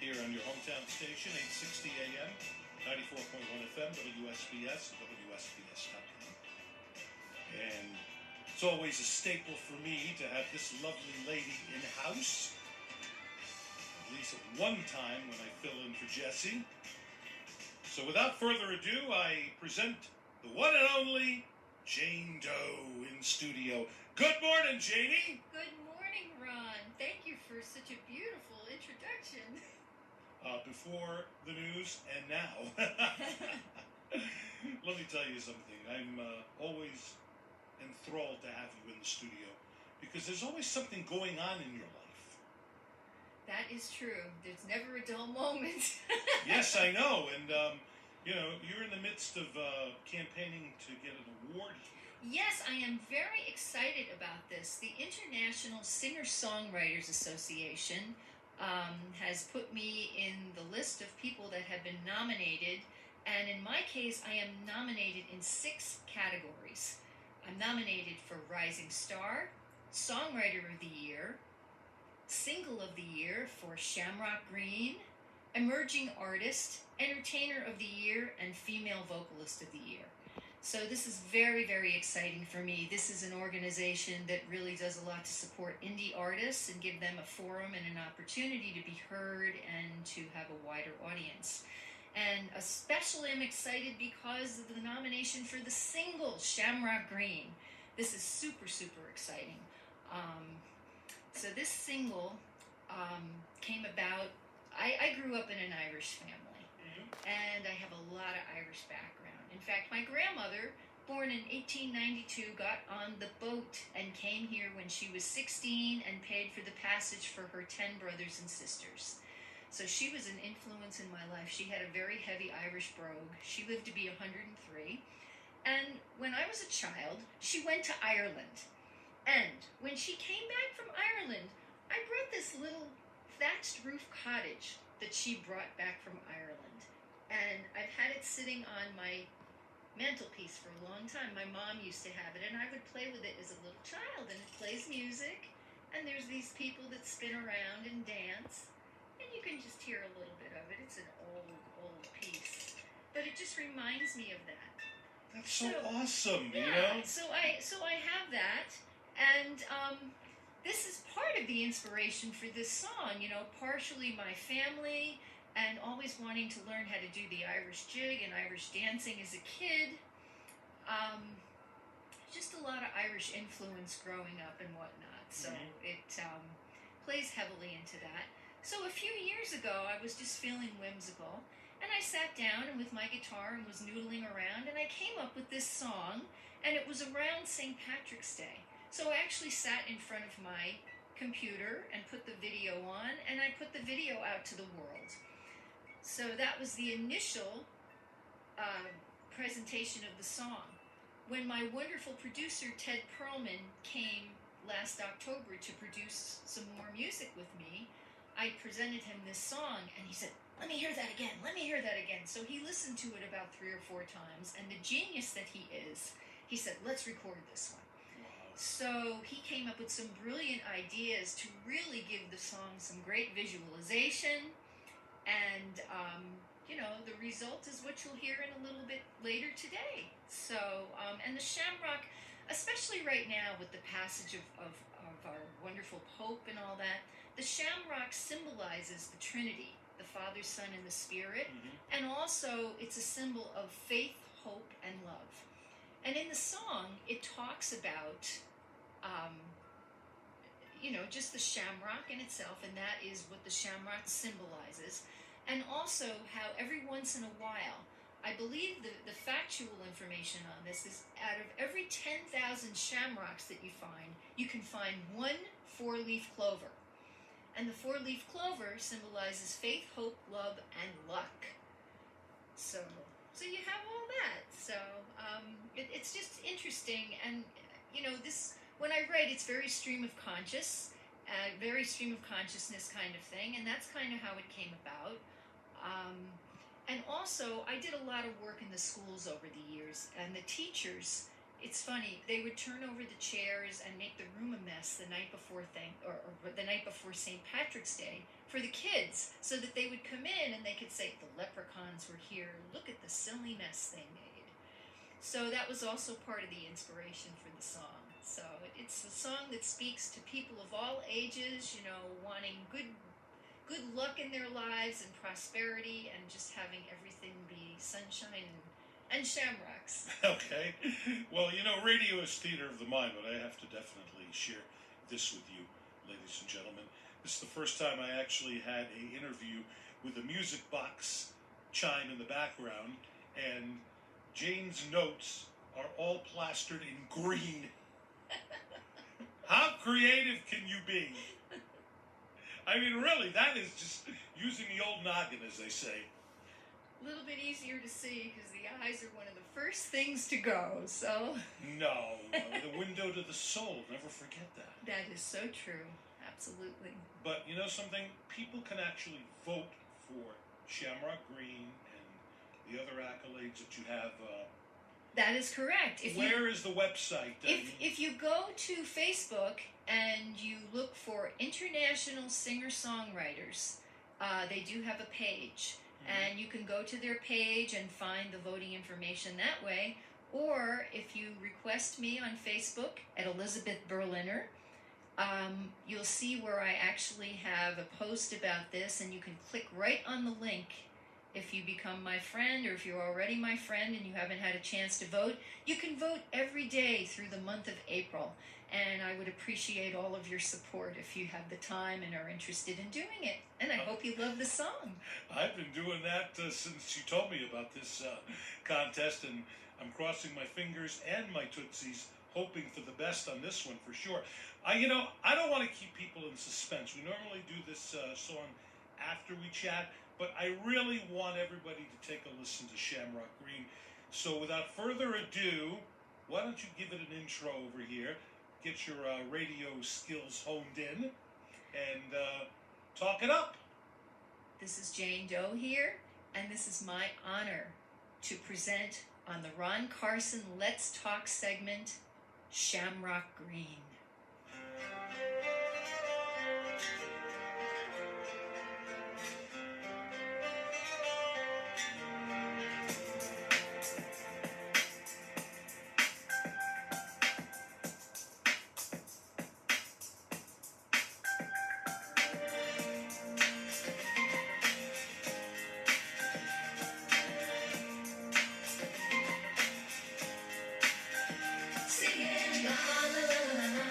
here on your hometown station, 860 AM, 94.1 FM, WSBS, and WSBS.com. And it's always a staple for me to have this lovely lady in-house, at least at one time when I fill in for Jesse. So without further ado, I present the one and only Jaane Doe in studio. Good morning, Janie. Good morning, Ron. Thank you for such a beautiful introduction. Before the news and now. Let me tell you something. I'm always enthralled to have you in the studio because there's always something going on in your life. That is true. There's never a dull moment. Yes, I know. And, you're in the midst of campaigning to get an award here. Yes, I am very excited about this. The International Singer-Songwriters Association has put me in the list of people that have been nominated. And in my case, I am nominated in 6 categories. I'm nominated for Rising Star, Songwriter of the Year, Single of the Year for Shamrock Green, Emerging Artist, Entertainer of the Year, and Female Vocalist of the Year. So this is very, very exciting for me. This is an organization that really does a lot to support indie artists and give them a forum and an opportunity to be heard and to have a wider audience. And especially I'm excited because of the nomination for the single, Shamrock Green. This is super, super exciting. So this single came about, I grew up in an Irish family, and I have a lot of Irish background. In fact, my grandmother, born in 1892, got on the boat and came here when she was 16 and paid for the passage for her 10 brothers and sisters. So she was an influence in my life. She had a very heavy Irish brogue. She lived to be 103. And when I was a child, she went to Ireland. And when she came back from Ireland, I brought this little thatched roof cottage that she brought back from Ireland. And I've had it sitting on my mantelpiece for a long time. My mom used to have it, and I would play with it as a little child. And it plays music, and there's these people that spin around and dance. And you can just hear a little bit of it. It's an old piece. But it just reminds me of that. That's so awesome, yeah, you know? So I have that. And this is part of the inspiration for this song. Partially my family and always wanting to learn how to do the Irish jig and Irish dancing as a kid. Just a lot of Irish influence growing up and whatnot. So it plays heavily into that. So a few years ago, I was just feeling whimsical, and I sat down and with my guitar and was noodling around, and I came up with this song, and it was around St. Patrick's Day. So I actually sat in front of my computer and put the video on, and I put the video out to the world. So that was the initial presentation of the song. When my wonderful producer, Ted Perlman, came last October to produce some more music with me, I presented him this song, and he said, let me hear that again, let me hear that again. So he listened to it about 3 or 4 times, and the genius that he is, he said, let's record this one. So he came up with some brilliant ideas to really give the song some great visualization, and the result is what you'll hear in a little bit later today. So, and the Shamrock, especially right now with the passage of our wonderful Pope and all that, the Shamrock symbolizes the Trinity, the Father, Son, and the Spirit, and also it's a symbol of faith, hope, and love. And in the song, it talks about, just the shamrock in itself, and that is what the shamrock symbolizes. And also how every once in a while, I believe the factual information on this is out of every 10,000 shamrocks that you can find 1 4-leaf clover. And the 4-leaf clover symbolizes faith, hope, love, and luck. So you have all that. So it's just interesting. And, this, when I write, it's very stream of consciousness kind of thing. And that's kind of how it came about. And also, I did a lot of work in the schools over the years. And the teachers it's funny. They would turn over the chairs and make the room a mess the night before or the night before St. Patrick's Day for the kids, so that they would come in and they could say, "The leprechauns were here. Look at the silly mess they made." So that was also part of the inspiration for the song. So it's a song that speaks to people of all ages, you know, wanting good luck in their lives and prosperity, and just having everything be sunshine and shamrocks. Okay. Well, you know, radio is theater of the mind, but I have to definitely share this with you, ladies and gentlemen. This is the first time I actually had an interview with a music box chime in the background, and Jane's notes are all plastered in green. How creative can you be? I mean, really, that is just using the old noggin, as they say. A little bit easier to see because the eyes are one of the first things to go, so. No, the window to the soul, never forget that. That is so true, absolutely. But you know something? People can actually vote for Shamrock Green and the other accolades that you have. That is correct. Where is the website? If you go to Facebook and you look for International Singer-Songwriters, they do have a page. And you can go to their page and find the voting information that way. Or if you request me on Facebook at Elizabeth Berliner, you'll see where I actually have a post about this, and you can click right on the link. If you become my friend, or if you're already my friend and you haven't had a chance to vote, you can vote every day through the month of April. And I would appreciate all of your support if you have the time and are interested in doing it. And I hope you love the song. I've been doing that since you told me about this contest, and I'm crossing my fingers and my tootsies, hoping for the best on this one for sure. I don't want to keep people in suspense. We normally do this song after we chat, but I really want everybody to take a listen to Shamrock Green. So without further ado, why don't you give it an intro over here, get your radio skills honed in, and talk it up. This is Jaane Doe here, and this is my honor to present on the Ron Carson Let's Talk segment, Shamrock Green. Singing la la la la la.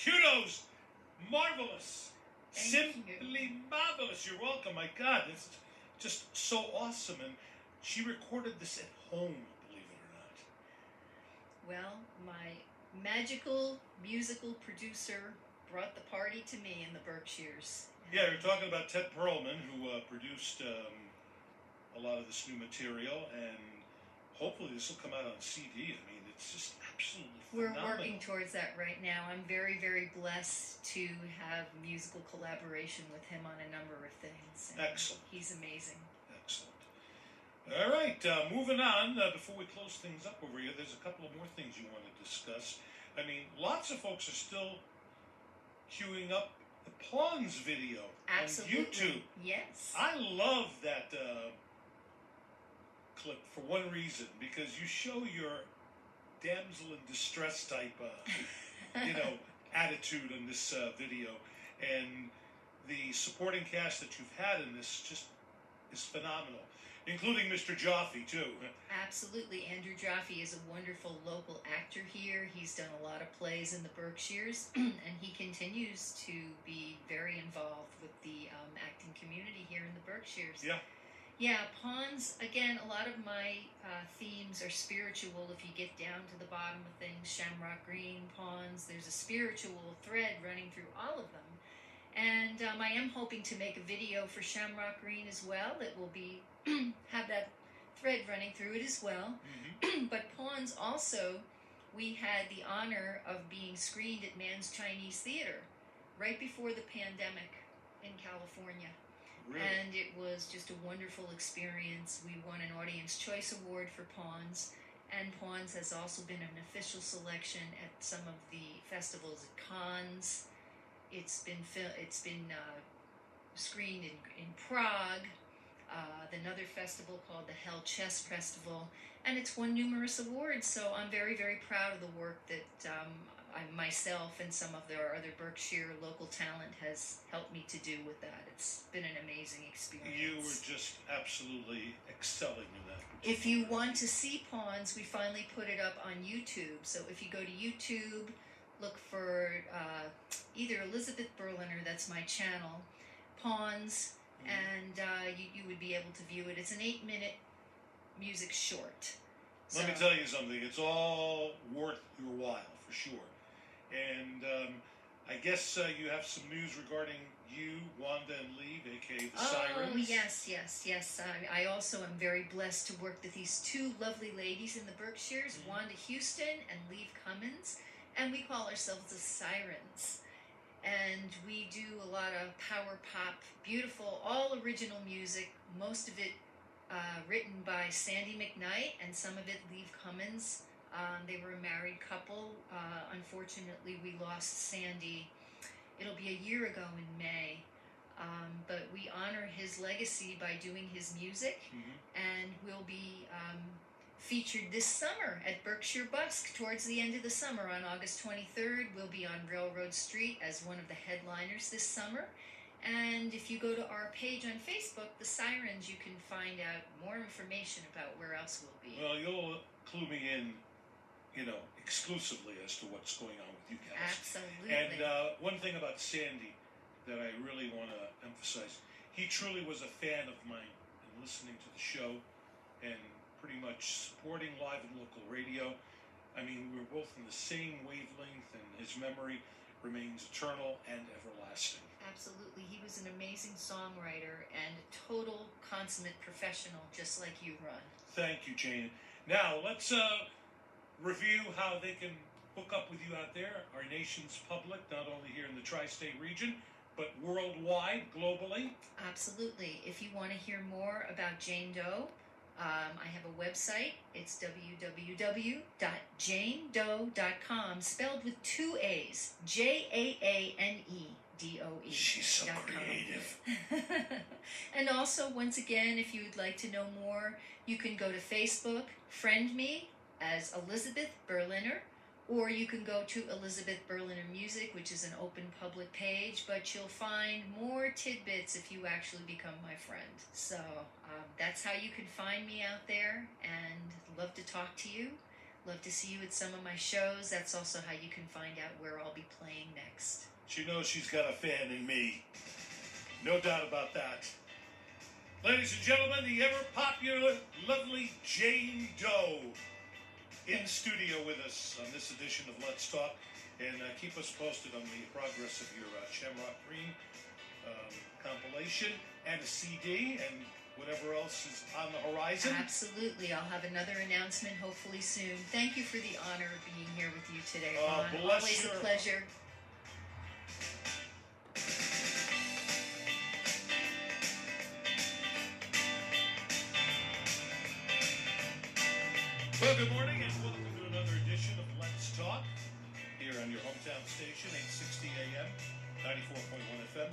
Kudos, marvelous, Thank you. simply marvelous. You're welcome. My God, it's just so awesome. And she recorded this at home, believe it or not. Well, my magical musical producer brought the party to me in the Berkshires. Yeah, you're talking about Ted Perlman, who produced a lot of this new material, and hopefully this will come out on CD. I mean, it's just absolutely We're phenomenal. working towards that right now. I'm very, very blessed to have musical collaboration with him on a number of things. And Excellent. He's amazing. Excellent. All right, moving on. Before we close things up over here, there's a couple of more things you want to discuss. I mean, lots of folks are still queuing up the Pawns video Absolutely. on YouTube. Yes. I love that clip for one reason, because you show your damsel in distress type, attitude in this video, and the supporting cast that you've had in this just is phenomenal, including Mr. Jaffe too. Absolutely. Andrew Jaffe is a wonderful local actor here. He's done a lot of plays in the Berkshires, and he continues to be very involved with the acting community here in the Berkshires. Yeah. Yeah, Pawns, again, a lot of my themes are spiritual if you get down to the bottom of things. Shamrock Green, Pawns, there's a spiritual thread running through all of them. And I am hoping to make a video for Shamrock Green as well that will be have that thread running through it as well. Mm-hmm. But Pawns also, we had the honor of being screened at Mann's Chinese Theater right before the pandemic in California. Really? And it was just a wonderful experience. We won an Audience Choice Award for Pawns, and Pawns has also been an official selection at some of the festivals at Cannes. It's been screened in Prague, another festival called the Hell Chess Festival, and it's won numerous awards. So I'm very, very proud of the work that myself and some of our other Berkshire local talent has helped me to do with that. It's been an amazing experience. You were just absolutely excelling in that. If you want to see Pawns, we finally put it up on YouTube. So if you go to YouTube, look for either Elizabeth Berliner, that's my channel, Pawns, and you would be able to view it. It's an 8-minute music short. Let me tell you something. It's all worth your while, for sure. And I guess you have some news regarding you, Wanda, and Lee, a.k.a. the Sirens. Oh, yes. I also am very blessed to work with these two lovely ladies in the Berkshires, Wanda Houston and Lee Cummins, and we call ourselves the Sirens. And we do a lot of power pop, beautiful, all original music, most of it written by Sandy McKnight and some of it Lee Cummins. They were a married couple. Unfortunately, we lost Sandy. It'll be a year ago in May. But we honor his legacy by doing his music, and we'll be featured this summer at Berkshire Busk towards the end of the summer on August 23rd. We'll be on Railroad Street as one of the headliners this summer. And if you go to our page on Facebook, The Sirens, you can find out more information about where else we'll be. Well, you'll clue me in, exclusively as to what's going on with you guys. Absolutely. And one thing about Sandy that I really want to emphasize, he truly was a fan of mine and listening to the show and pretty much supporting live and local radio. I mean, we were both in the same wavelength, and his memory remains eternal and everlasting. Absolutely. He was an amazing songwriter and a total consummate professional, just like you, Ron. Thank you, Jane. Now, let's review how they can hook up with you out there, our nation's public, not only here in the tri-state region, but worldwide, globally. Absolutely. If you want to hear more about Jaane Doe, I have a website. It's www.janedoe.com, spelled with 2 A's, JAANEDOE. She's so creative. And also, once again, if you would like to know more, you can go to Facebook, friend me as Elizabeth Berliner, or you can go to Elizabeth Berliner Music, which is an open public page, but you'll find more tidbits if you actually become my friend. So that's how you can find me out there, and love to talk to you. Love to see you at some of my shows. That's also how you can find out where I'll be playing next. She knows she's got a fan in me. No doubt about that. Ladies and gentlemen, the ever popular, lovely Jaane Doe in studio with us on this edition of Let's Talk. And keep us posted on the progress of your Shamrock Green compilation and a CD and whatever else is on the horizon. Absolutely. I'll have another announcement hopefully soon. Thank you for the honor of being here with you today, Oh, Ron. bless Always your a pleasure. Well, good morning and welcome to another edition of Let's Talk here on your hometown station, 860 AM, 94.1 FM.